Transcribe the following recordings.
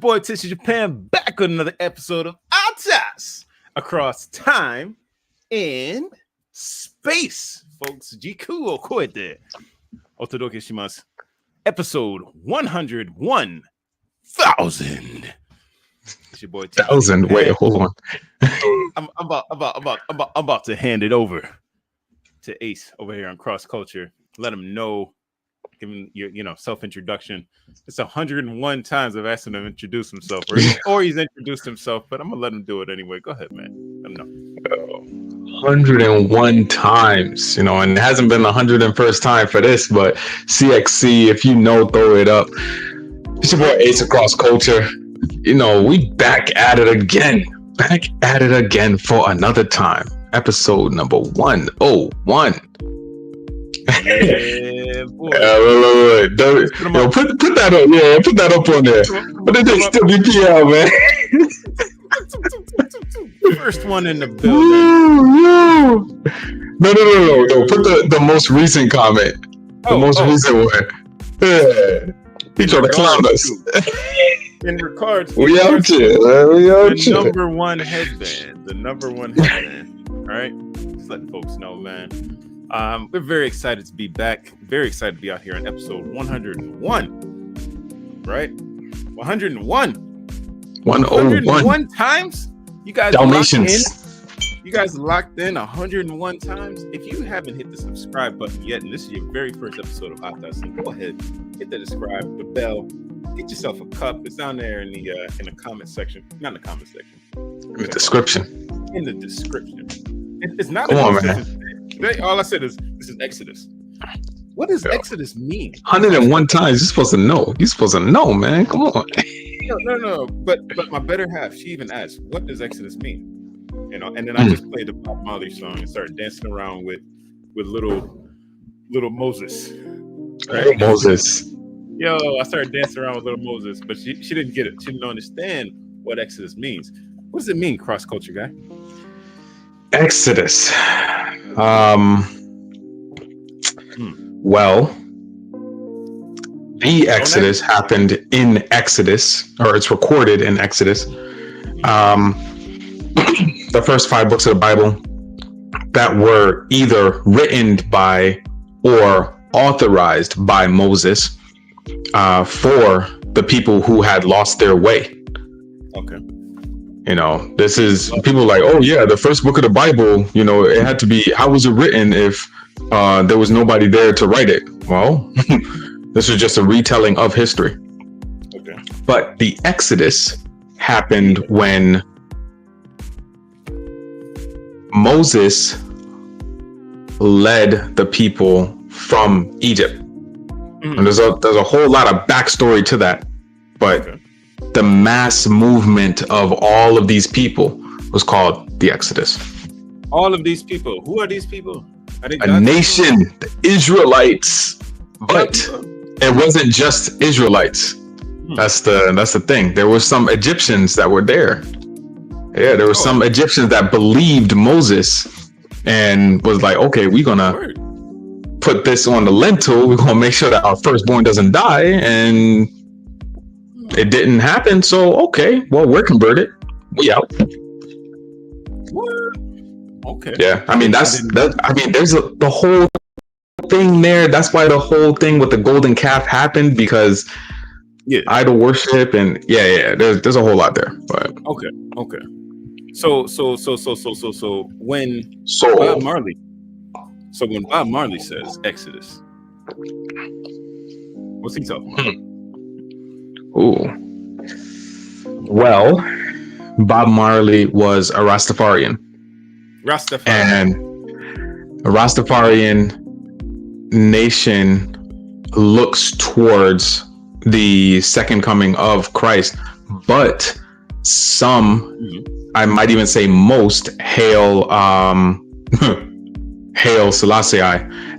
boy Tissue Japan back with another episode of ATAS across time and space, folks. Jiku Okoete Otodoke shimasu. Episode 101,000. It's your boy Tissue 1,000. Japan. Wait, hold on. I'm about to hand it over to Ace over here on Cross Culture. Let him know. Give him your self-introduction. It's 101 times I've asked him to introduce himself, or he's introduced himself, but I'm gonna let him do it anyway. Go ahead, man. Let him know. 101 times, and it hasn't been the 101st time for this, but CXC, if you know, throw it up. It's your boy Ace Across Culture. We back at it again for another time. Episode number 101. Yeah, boy. Put that up. Yeah, put that up on there. But it is still BPL, man. First one in the building. No. Put the most recent comment. The most recent one. Yeah. He trying to clown us. In regards, we out here. The number one headband. All right, just letting folks know, man. We're very excited to be back. Very excited to be out here on episode 101. Right? 101. 101 times. You guys locked in 101 times. If you haven't hit the subscribe button yet, and this is your very first episode of ATAS, go ahead, hit the subscribe, the bell, get yourself a cup. It's down there in the comment section. Not in the comment section. In the description. In the description. It's not. Come on, man. All I said is this is Exodus. What does Exodus mean? 101 times. You're supposed to know. You're supposed to know, man. Come on. No. But my better half, she even asked, "What does Exodus mean?" And then I just played the Bob Marley song and started dancing around with little Moses. Right? Little Moses. Yo, I started dancing around with little Moses, but she didn't get it. She didn't understand what Exodus means. What does it mean, cross culture guy? Exodus. Well, the Exodus happened in Exodus, or it's recorded in Exodus. The first 5 books of the Bible that were either written by or authorized by Moses for the people who had lost their way. Okay. This is people like, oh yeah, the first book of the Bible, it had to be, how was it written if there was nobody there to write it? Well, this is just a retelling of history. Okay. But the Exodus happened when Moses led the people from Egypt. And there's a whole lot of backstory to that, but the mass movement of all of these people was called the Exodus. All of these people. Who are these people? A nation, the Israelites, but it wasn't just Israelites. That's the thing. There were some Egyptians that were there. Yeah, there were some Egyptians that believed Moses and was like, okay, we're gonna put this on the lintel. We're gonna make sure that our firstborn doesn't die, and it didn't happen. So okay, well, we're converted. We out. What? Okay. Yeah, I mean there's the whole thing there. That's why the whole thing with the golden calf happened, because idol worship and there's a whole lot there. But okay. So when Bob Marley says Exodus, what's he talking about? Ooh. Well, Bob Marley was a Rastafarian. And a Rastafarian nation looks towards the second coming of Christ, but some, I might even say most, hail Selassie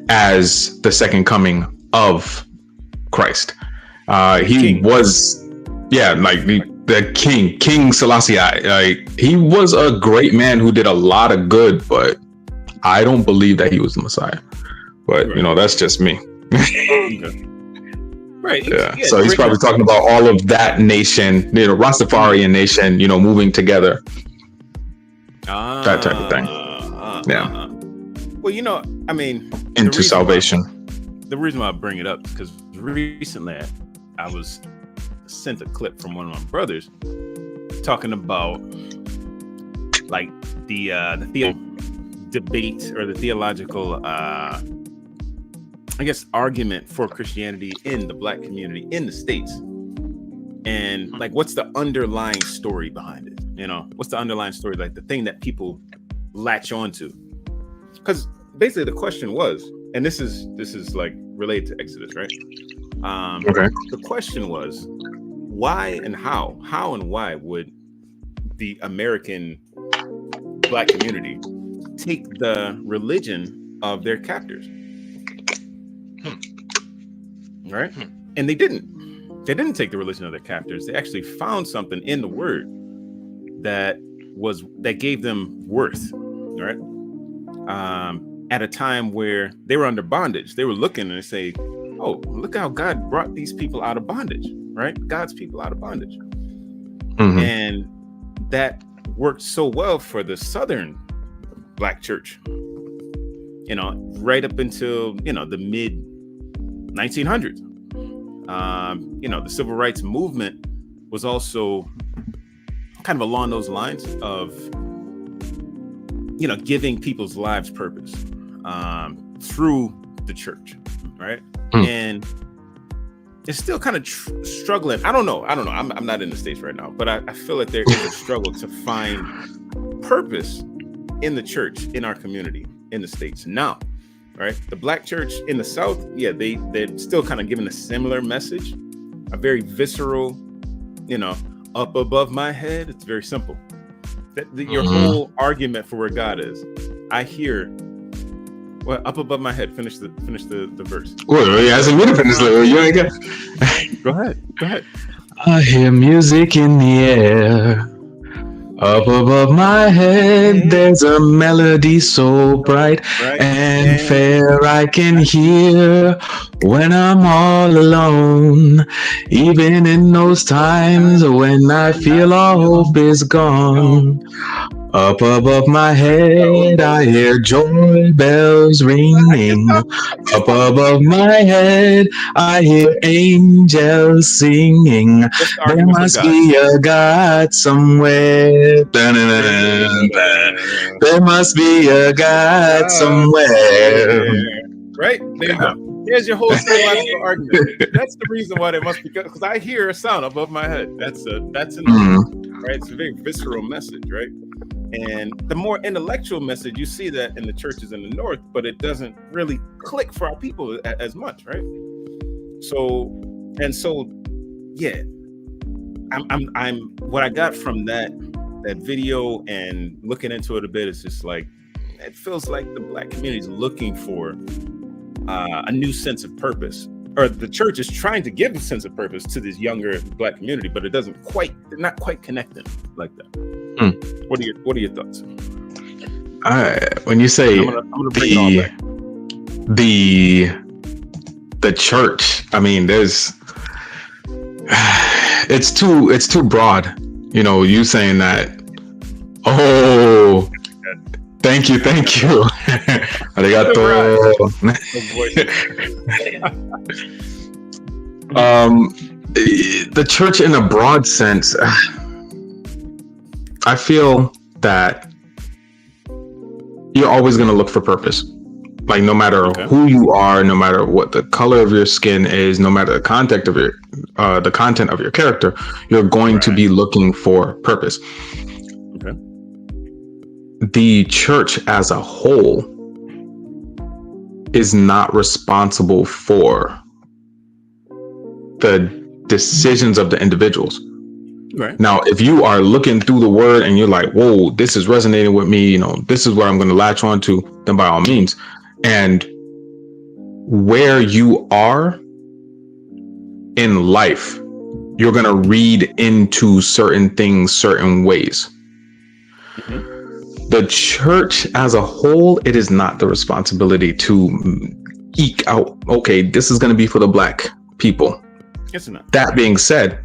as the second coming of Christ. He was, the King Selassie. He was a great man who did a lot of good, but I don't believe that he was the Messiah. But that's just me. Okay. Right. Yeah. Yeah. So he's probably talking about all of that nation, Rastafarian nation, moving together. That type of thing. Yeah. Well, I mean, Into salvation. The reason why I bring it up is because recently I was sent a clip from one of my brothers talking about like the debate or the theological argument for Christianity in the Black community in the States, and like what's the underlying story behind it? What's the underlying story, like the thing that people latch onto? Because basically the question was, and this is like related to Exodus, right? Okay. The question was, why and how and why would the American Black community take the religion of their captors? Right? And they didn't take the religion of their captors. They actually found something in the word that gave them worth, right? At a time where they were under bondage. They were looking and they say, oh, look how God brought these people out of bondage, right? God's people out of bondage. Mm-hmm. And that worked so well for the Southern Black church, right up until, the mid 1900s. The civil rights movement was also kind of along those lines of, giving people's lives purpose through the church, right? And it's still kind of struggling. I don't know. I'm not in the States right now, but I feel like there is a struggle to find purpose in the church, in our community, in the States now, right? The Black church in the South, yeah, they're still kind of giving a similar message, a very visceral, up above my head. It's very simple. Your whole argument for where God is, I hear, well, up above my head. Finish the verse. Well, he hasn't been finished. You ain't got. Go ahead. I hear music in the air. Up above my head, there's a melody so bright and fair I can hear when I'm all alone. Even in those times when I feel all hope is gone. Up above my head, I hear joy bells ringing. Up above my head, I hear angels singing. There must be a God somewhere. There must be a God somewhere. Right? There you go. There's your whole theological argument. That's the reason why there must be, because I hear a sound above my head. That's enough, right? It's a very visceral message, right? And the more intellectual message, you see that in the churches in the North, but it doesn't really click for our people as much, right? So, yeah. I'm what I got from that video and looking into it a bit is just like, it feels like the Black community is looking for a new sense of purpose, or the church is trying to give a sense of purpose to this younger Black community, but they're not quite connecting like that. What are your thoughts? When you say I'm gonna bring it all back. The church, I mean, it's too broad. You saying that. Oh, thank you. Arigato. The church in a broad sense, I feel that you're always going to look for purpose. Like, no matter who you are, no matter what the color of your skin is, no matter the content of your character, you're going to be looking for purpose. Okay. The church as a whole is not responsible for the decisions of the individuals. Right. Now, if you are looking through the word and you're like, whoa, this is resonating with me, this is what I'm going to latch on to, then by all means. And where you are in life, you're going to read into certain things certain ways. The church as a whole, it is not the responsibility to eke out, okay, this is going to be for the Black people. Yes or no? That being said,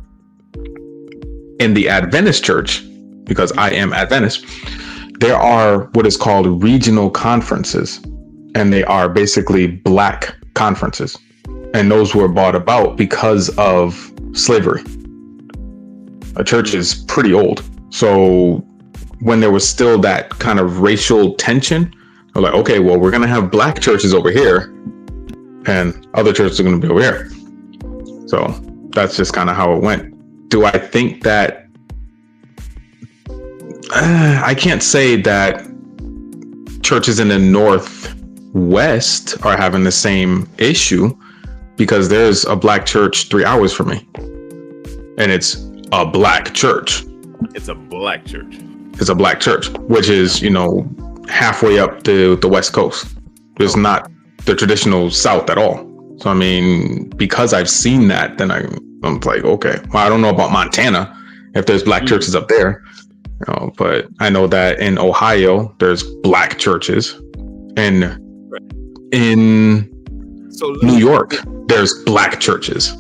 in the Adventist church, because I am Adventist, there are what is called regional conferences, and they are basically black conferences. And those were brought about because of slavery. A church is pretty old. So when there was still that kind of racial tension, they're like, okay, well, we're going to have black churches over here and other churches are going to be over here. So that's just kind of how it went. Do I think that I can't say that churches in the Northwest are having the same issue, because there's a black church 3 hours from me, and it's a black church. It's a black church. It's a black church, which is, halfway up the West Coast. It's not the traditional South at all. So, I mean, because I've seen that, then I'm like, okay, well, I don't know about Montana, if there's black churches up there, but I know that in Ohio, there's black churches, and in New York, there's black churches.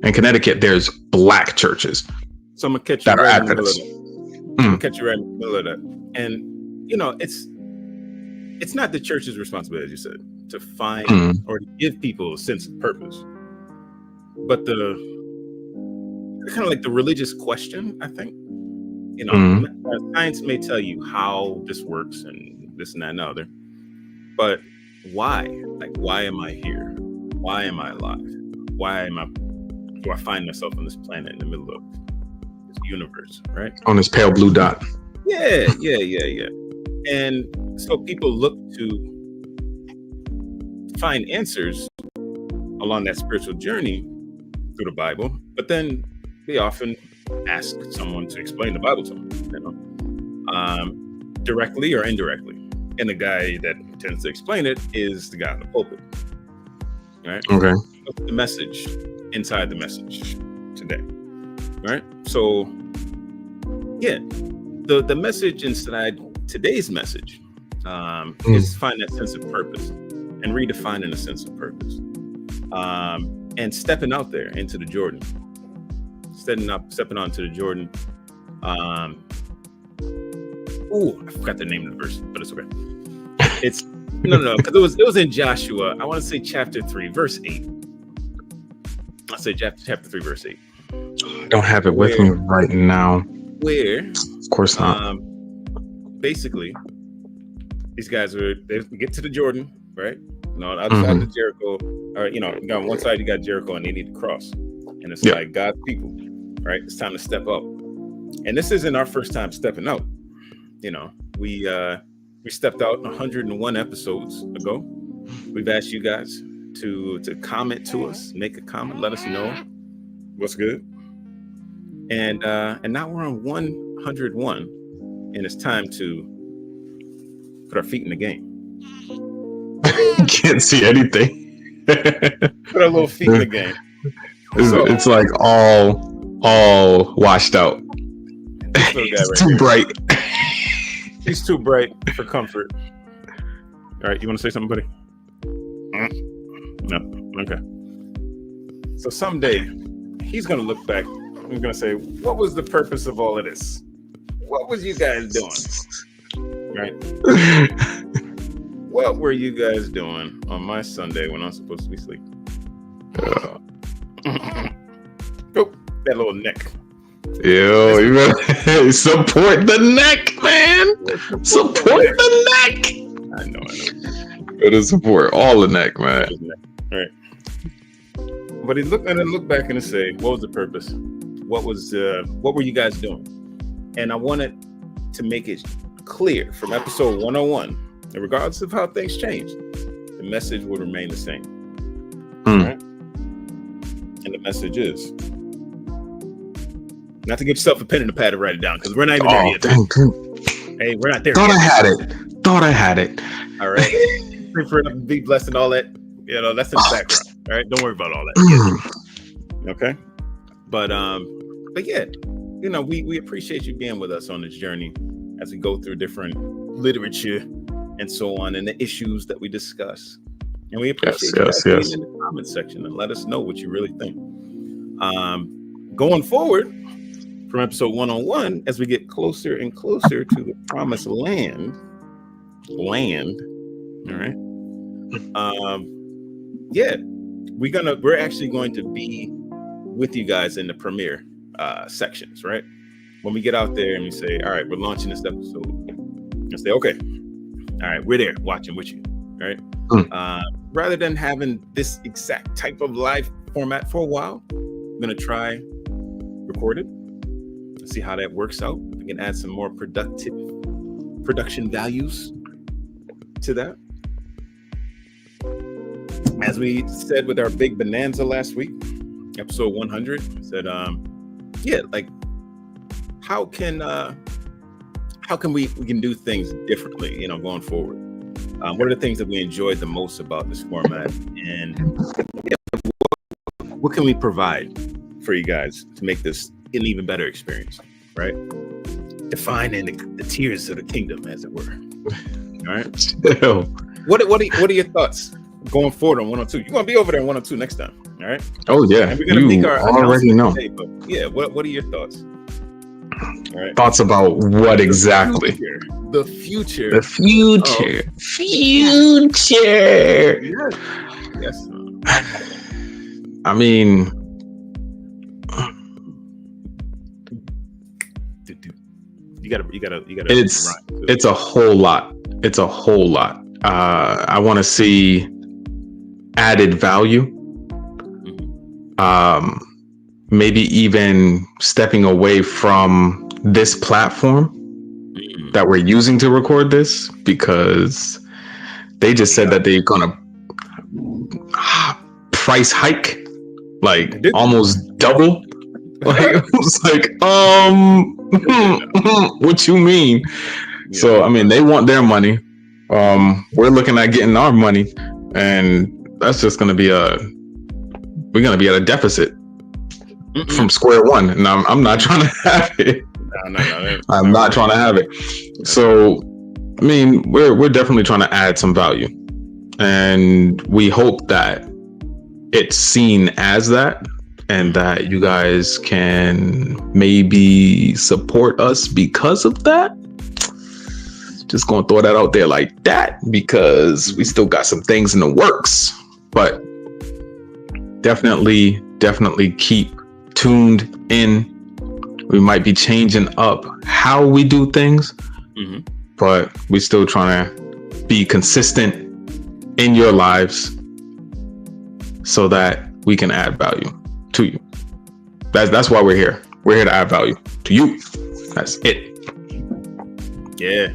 In Connecticut, there's black churches. So I'm gonna catch you right in the middle of that. I'm gonna catch you right in the middle of that. And it's not the church's responsibility, as you said, to find or to give people a sense of purpose, but the kind of like the religious question, I think. Science may tell you how this works and this and that and other, but why? Like, why am I here? Why am I alive? Do I find myself on this planet in the middle of this universe, right? On this pale blue dot. Yeah. And so people look to find answers along that spiritual journey through the Bible, but then they often ask someone to explain the Bible to them, directly or indirectly. And the guy that tends to explain it is the guy in the pulpit, right? Okay. What's the message inside the message today, right? So, yeah, the message inside today's message is find that sense of purpose and redefining a sense of purpose, and stepping out there into the Jordan. Stepping onto the Jordan. I forgot the name of the verse, but it's okay. It's no, because it was in Joshua. I want to say chapter 3, verse 8. I'll say chapter 3, verse 8. I don't have it with me right now. Where? Of course not. Basically, these guys they get to the Jordan, right? On the other side of Jericho, or you got on one side you got Jericho, and they need to cross, and it's like God's people. Right, it's time to step up, and this isn't our first time stepping out. We stepped out 101 episodes ago. We've asked you guys to comment to us, make a comment, let us know what's good, and now we're on 101, and it's time to put our feet in the game. Can't see anything. Put our little feet in the game. It's like all washed out. It's too bright. He's too bright for comfort. All right, you want to say something, buddy? No. Okay. So someday he's gonna look back. He's gonna say, "What was the purpose of all of this? What was you guys doing? Right? What were you guys doing on my Sunday when I'm supposed to be sleeping?" That little neck. Yo, you gotta support the neck, man. Support the neck. I know. You gotta support all the neck, man. All right. But he look back and say, what was the purpose? What were you guys doing? And I wanted to make it clear from episode 101 that regardless of how things change, the message will remain the same. Right? And the message is not to get yourself a pen and a pad to write it down, because we're not even there yet. Hey, we're not there yet. Thought I had it. All right. Pray for it to be blessed and all that. That's in the background. All right. Don't worry about all that. Okay. But yeah, we appreciate you being with us on this journey as we go through different literature and so on, and the issues that we discuss. And we appreciate you guys being in the comment section and let us know what you really think. Going forward from episode 101, as we get closer and closer to the promised land. All right. Yeah, we're actually going to be with you guys in the premiere sections, right? When we get out there and we say, all right, we're launching this episode, and say, okay, all right, we're there watching with you, right? Rather than having this exact type of live format for a while, I'm gonna try record it, see how that works out. We can add some more production values to that. As we said with our big bonanza last week, episode 100, we said, yeah, like how can we can do things differently, going forward? What are the things that we enjoyed the most about this format, and what can we provide for you guys to make this an even better experience, right? Defining the tiers of the kingdom, as it were. All right. What are your thoughts going forward on 102? You're gonna be over there on 102 next time, all right? Oh yeah, and we're gonna make our already know. Today, but yeah, what are your thoughts? All right. Thoughts about what exactly? The future. Yes. I mean, you gotta. It's a whole lot. I want to see added value. Maybe even stepping away from this platform that we're using to record this, because they just said that they're gonna price hike, like almost double. Like it was like, what you mean? Yeah. So I mean, they want their money. We're looking at getting our money, and that's just gonna be we're gonna be at a deficit from square one, and I'm not trying to have it. No. I'm not trying to have it. So, I mean, we're definitely trying to add some value, and we hope that it's seen as that, and that you guys can maybe support us because of that. Just gonna throw that out there like that, because we still got some things in the works, but definitely keep tuned in. We might be changing up how we do things, but we're still trying to be consistent in your lives so that we can add value to you. That's why we're here. We're here to add value to you. That's it. Yeah,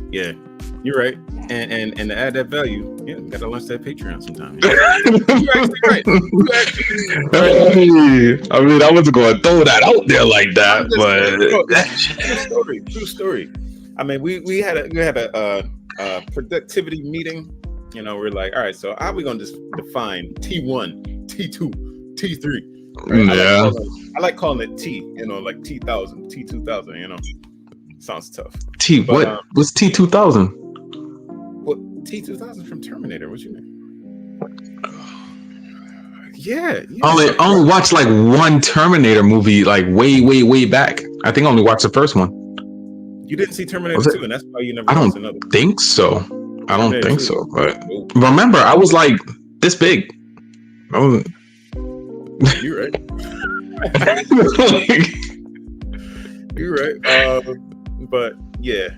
you're right. And to add that value, yeah, we gotta launch that Patreon sometime. You're actually right. I mean, I wasn't going to throw that out there like that, but true story. I mean, we had a productivity meeting. We're like, all right, so how are we gonna just define T1, T2, T3? Right? I like calling it T. Like T1000, T2000. Sounds tough. What's T2000? What T2000 from Terminator? What you mean? Yeah. I only watched like one Terminator movie, like way back. I think I only watched the first one. You didn't see Terminator 2, and that's why you never watched another. I don't think so. But remember, I was like this big. You're right. You're right. But yeah.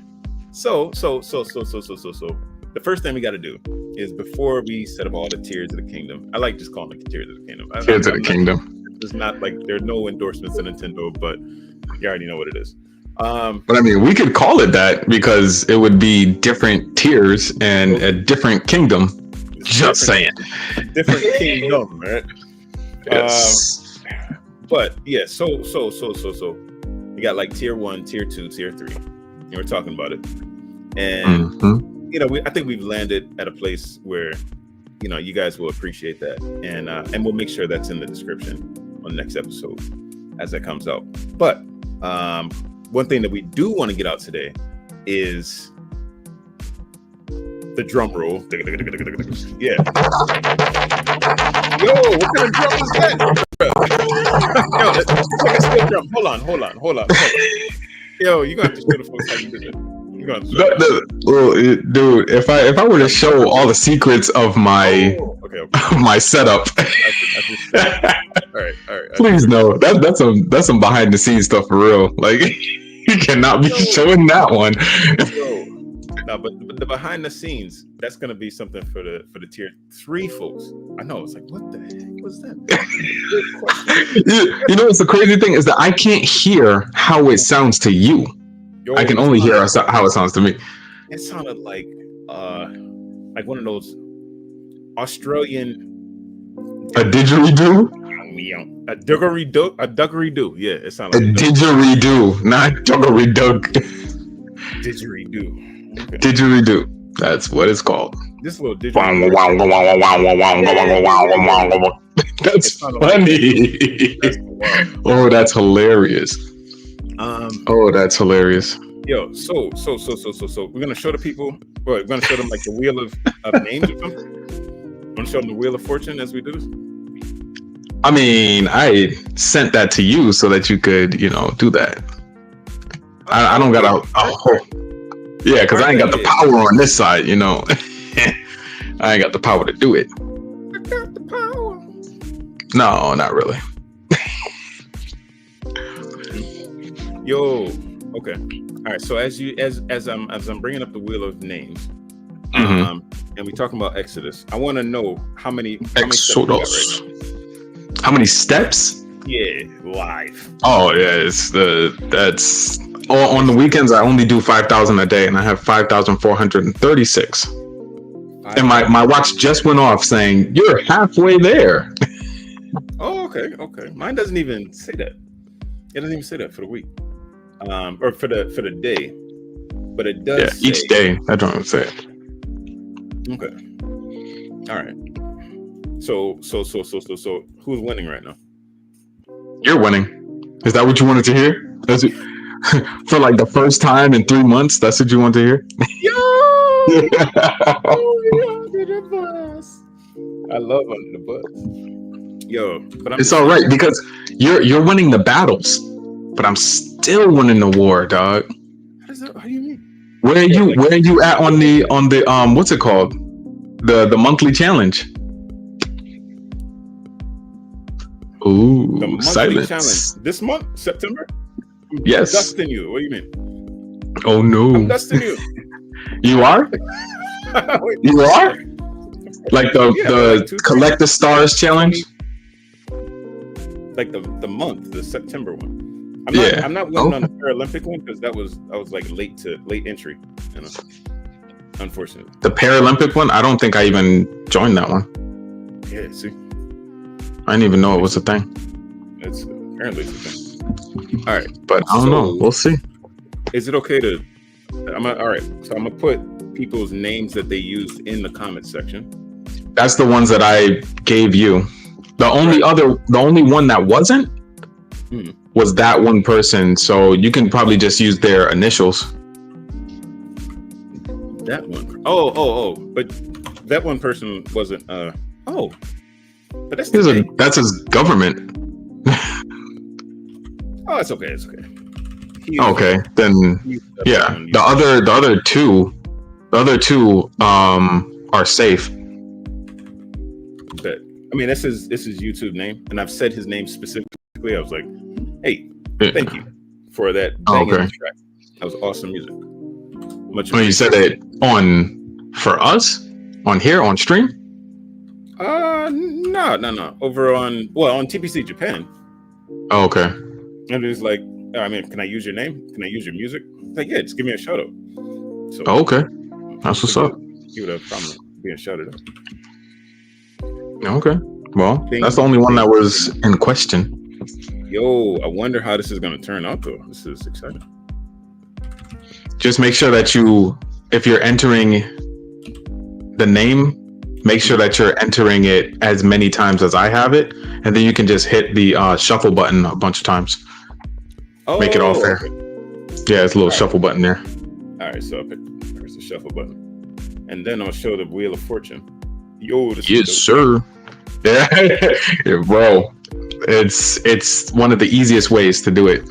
So the first thing we got to do is, before we set up all the tiers of the kingdom, I like just calling it tiers of the kingdom. Tiers of the kingdom. It's not like there are no endorsements to Nintendo, but you already know what it is. But I mean, we could call it that, because it would be different tiers and a different kingdom. Just saying. Different kingdom, right? Yes. But yeah, so we got like tier 1, tier 2, tier 3, and we're talking about it. And I think we've landed at a place where you guys will appreciate that, and we'll make sure that's in the description on the next episode as that comes out. But one thing that we do want to get out today is the drum roll. Yeah. Yo, what kind of drum is that? Yo, it's like a steel drum. Hold on. Yo, you gonna have to show the folks how you do that. You gonna have to show that. Well, dude, if I were to show all the secrets of my okay. my setup, all right. please no, that's some behind the scenes stuff for real. Like you cannot be showing that one. No, but the behind the scenes, that's gonna be something for the tier 3 folks. I know, it's like, what the heck was that? You know what's the crazy thing is that I can't hear how it sounds to you. I can only hear how it sounds to me. It sounded like one of those Australian a didgeridoo. A duggeridoo. Yeah, it sounded like a didgeridoo, not duggeridoo. Didgeridoo. Okay. Didgeridoo. That's what it's called. This little didgeridoo. That's funny. Oh, that's hilarious. Oh, that's hilarious. Yo, so we're gonna show the people. We're gonna show them like the wheel of names or something. We're gonna show them the wheel of fortune as we do this. I mean, I sent that to you so that you could, do that. I don't got yeah, because I ain't got the power on this side, I ain't got the power to do it. I got the power. No, not really. Yo, okay, all right. So as I'm bringing up the wheel of names, mm-hmm. And we talking about Exodus, I want to know how many Exodus. How many steps? Yeah, live. Oh yeah, that's. On the weekends, I only do 5,000 a day, and I have 5,436. And my watch just went off saying, "You're halfway there." Oh, okay. Mine doesn't even say that. It doesn't even say that for the week, or for the day. But it does. Yeah, each day. I don't say it. Okay. All right. So, who's winning right now? You're winning. Is that what you wanted to hear? That's it. For like the first time in 3 months, that's what you want to hear? Yo! Under the bus. I love under the bus. Yo, but it's all right because you're winning the battles, but I'm still winning the war, dog. How do you mean? Where are you at on the what's it called? The monthly challenge. Ooh, the monthly silence. Challenge. This month, September? Yes. I'm dusting you. What do you mean? Oh no. I'm dusting you. You are? You are? Like the collect the stars challenge? Like the month, the September one. I'm not winning on the Paralympic one because I was like late entry, unfortunately. The Paralympic one? I don't think I even joined that one. Yeah, see. I didn't even know it was a thing. Apparently it's a thing. All right, but I don't know. We'll see. Is it okay to? All right. So I'm gonna put people's names that they used in the comment section. That's the ones that I gave you. The only one that wasn't was that one person. So you can probably just use their initials. That one. Oh. But that one person wasn't. But that's his government. Oh, it's okay. Okay, then yeah. The other two are safe. But I mean, this is YouTube name, and I've said his name specifically. I was like, "Hey, thank you for that banging track. That was awesome music." You said it for us on here on stream? No. Over on TPC Japan. Oh, okay. And it was like, I mean, can I use your name? Can I use your music? Like, yeah, just give me a shout out. So, okay. That's what's up. You would have probably being shouted out. Okay. Well, that's the only one that was in question. Yo, I wonder how this is going to turn out, though. This is exciting. Just make sure that if you're entering the name, make sure that you're entering it as many times as I have it, and then you can just hit the shuffle button a bunch of times. Make it all fair. Okay. Yeah, it's a little shuffle button there. All right, so there's the shuffle button, and then I'll show the Wheel of Fortune. Yo, yes, sir. Yeah, bro. It's one of the easiest ways to do it.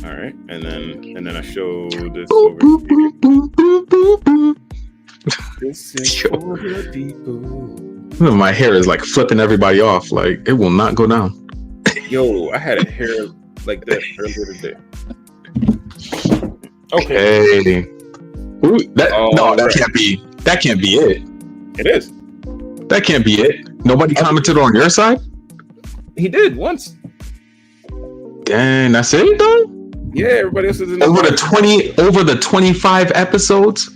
All right, and then I show this Boop, over boop, here. boop, boop, boop, boop, boop. This is Yo. for the people. My hair is like flipping everybody off. Like it will not go down. Yo, I had a hair like that earlier today. Okay. Hey. Ooh, that can't be. That can't be it. It is. That can't be it. Nobody commented on your side. He did once. Dang, that's it though. Yeah, everybody else is in over the 25 episodes.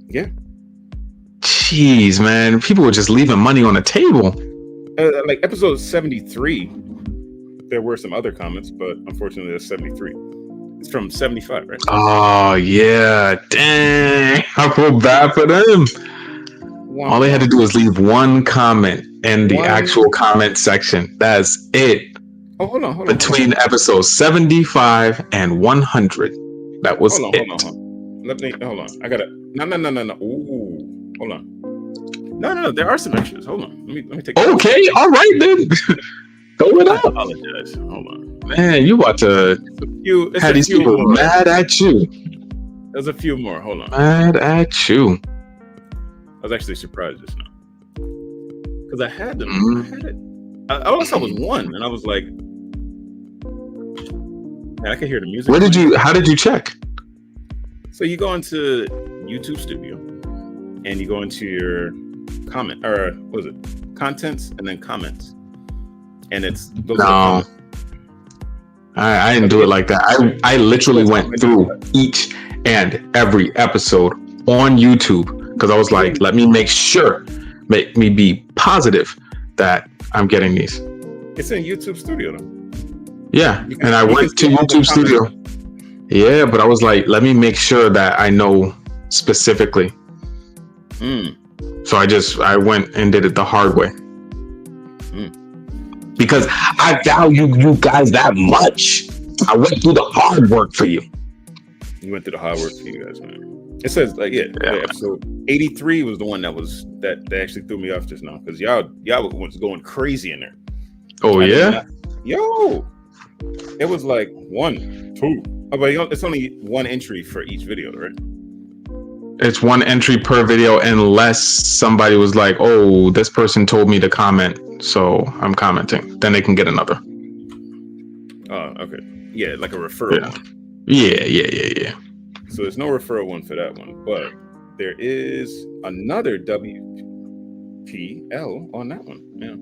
Yeah. Jeez, man, people were just leaving money on the table. Like episode 73, there were some other comments, but unfortunately, that's 73. It's from 75, right? Oh yeah, dang! I feel bad for them. All they had to do was leave one comment in the actual comment section. That's it. Oh, hold on. Between episodes 75 and 100, that was hold it. Hold on. I gotta. No. Ooh, hold on. No. There are some extras. Hold on. Let me take. Okay, all right then. Throw it up. I apologize. Hold on. Man, you about to have these people mad at you. There's a few more. Hold on. Mad at you. I was actually surprised just now because I had them. I had it. All I saw was one, and I was like, man, I could hear the music. How did you check? So you go into YouTube Studio and you go into your comment, or what is it? Contents and then comments. And it's those are the comments. I didn't do it like that. I literally went through each and every episode on YouTube because I was like, let me make me be positive that I'm getting these. It's in YouTube Studio though. Yeah, and I went to YouTube Studio. Yeah, but I was like, let me make sure that I know specifically. So I went and did it the hard way. Because I value you guys that much. I went through the hard work for you. You went through the hard work for you guys, man. It says episode 83 was the one that actually threw me off just now because y'all was going crazy in there. Oh yeah? Yo, it was like 1, 2. Oh, but it's only one entry for each video, right? It's one entry per video unless somebody was like, oh, this person told me to comment, so I'm commenting. Then they can get another. Oh, okay. Yeah, like a referral one. Yeah. So there's no referral one for that one, but there is another WPL on that one. Yeah.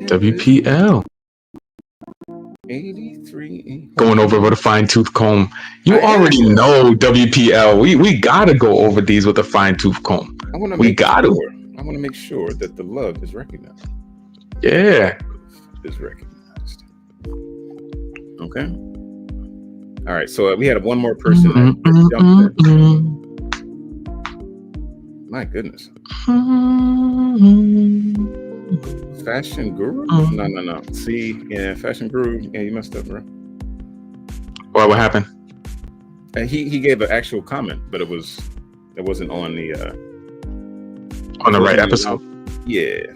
WPL. 83. Going over with a fine tooth comb. You already know WPL. We gotta go over these with a fine tooth comb. I want to make sure that the love is recognized. Yeah. Is recognized. Okay. All right. So we had one more person that jumped in. My goodness. Fashion Guru? No. See, yeah, Fashion Guru. Yeah, you messed up, bro. Well, what happened? He gave an actual comment, but it wasn't on the right episode. Yeah.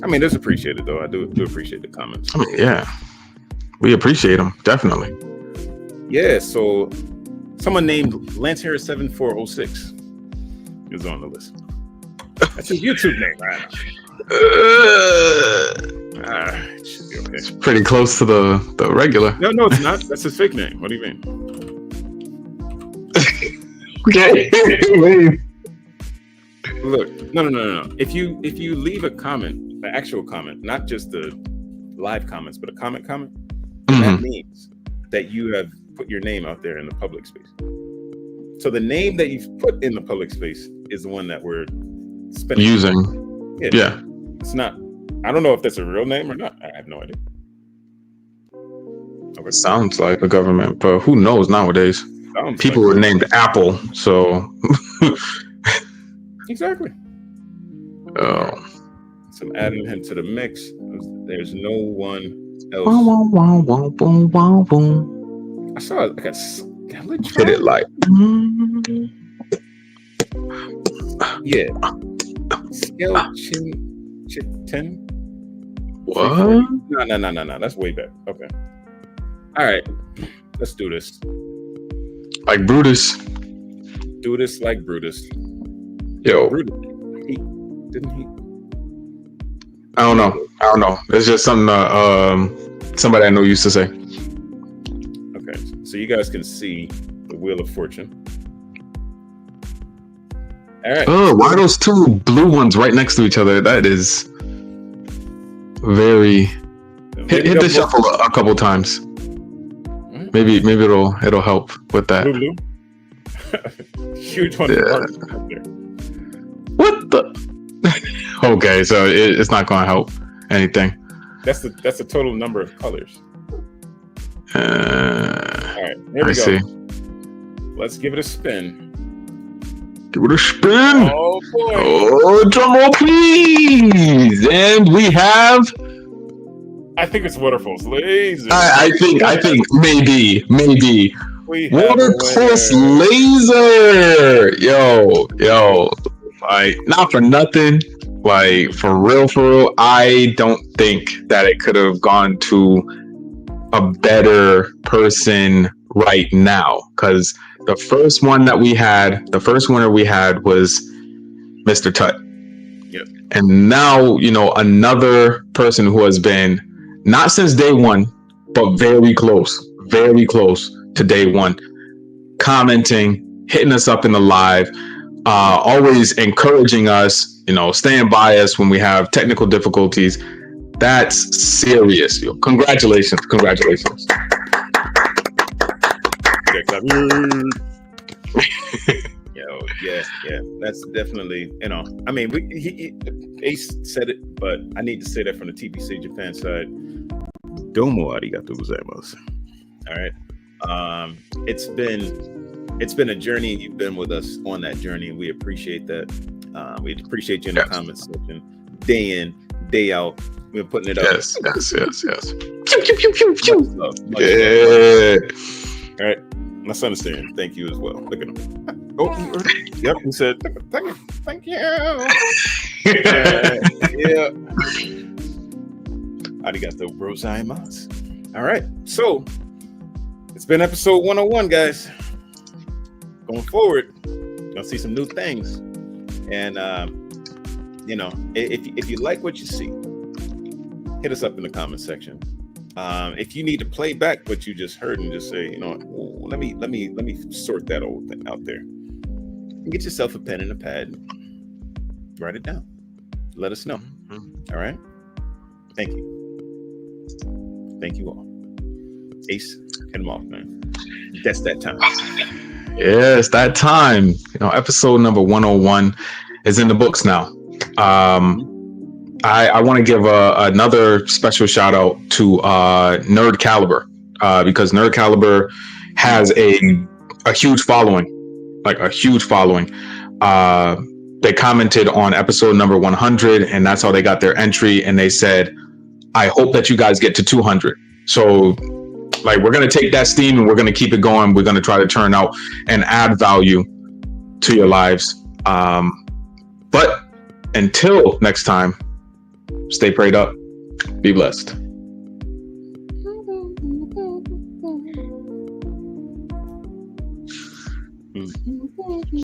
I mean, it's appreciated though. I do appreciate the comments. I mean, yeah, we appreciate them definitely. Yeah. So, someone named Lance Harris 7406 is on the list. That's his YouTube name, right? It should be okay. It's pretty close to the regular. No, it's not. That's his fake name. What do you mean? Okay. Look, no. If you leave a comment, the actual comment, not just the live comments, but a comment, that means that you have put your name out there in the public space. So the name that you've put in the public space is the one that we're using. Yeah. It's not. I don't know if that's a real name or not. I have no idea. Okay. Sounds like a government, but who knows nowadays? People were named Apple, so exactly. Oh. So I'm adding him to the mix. There's no one else. I saw like a skeleton. Hit it like. Yeah. Skeleton 10? What? No. That's way back. Okay. All right. Let's do this. Like Brutus. Do this like Brutus. Yo. Brutus. Didn't he? I don't know. It's just something somebody I know used to say. Okay. So you guys can see the Wheel of Fortune. All right. Oh, why are those two blue ones right next to each other? That is very. Hit the shuffle a couple times. Maybe it'll help with that. Blue. Huge one. Yeah. What the? Okay, so it's not going to help anything. That's the total number of colors. All right, here we go. See. Let's give it a spin. Give it a spin. Oh boy! Oh, drum roll, please! And we have. I think it's Waterfall's Laser. I think maybe We have Watercourse Laser. Yo, like not for nothing, like for real. I don't think that it could have gone to a better person right now, because the first winner we had was Mr. Tut. Yep. And now, another person who has been not since day one, but very close to day one, commenting, hitting us up in the live, always encouraging us, staying by us when we have technical difficulties. That's serious. Yo. Congratulations. Yeah. That's definitely, I mean, Ace said it, but I need to say that from the TPC Japan side. Domo arigatou gozaimasu. All right. It's been a journey. You've been with us on that journey, and we appreciate that. We appreciate you in the comments section, day in, day out. We're putting it up. Yes. Much love. All right. My son is saying thank you as well. Look at him. Oh, yep. He said thank you. Yeah. Arigatou gozaimasu. All right. So it's been episode 101, guys. Going forward, you'll see some new things. And if you like what you see, hit us up in the comment section. If you need to play back what you just heard and just say, let me sort that old thing out there. And get yourself a pen and a pad. Write it down. Let us know. All right. Thank you. Thank you all. Ace, hit him off, man. That's that time. Yeah, it's that time. Episode number 101 is in the books now. I want to give another special shout out to Nerd Caliber, because Nerd Caliber has a huge following, They commented on episode number 100, and that's how they got their entry. And they said, I hope that you guys get to 200. So we're going to take that steam and we're going to keep it going. We're going to try to turn out and add value to your lives. But until next time, stay prayed up. Be blessed.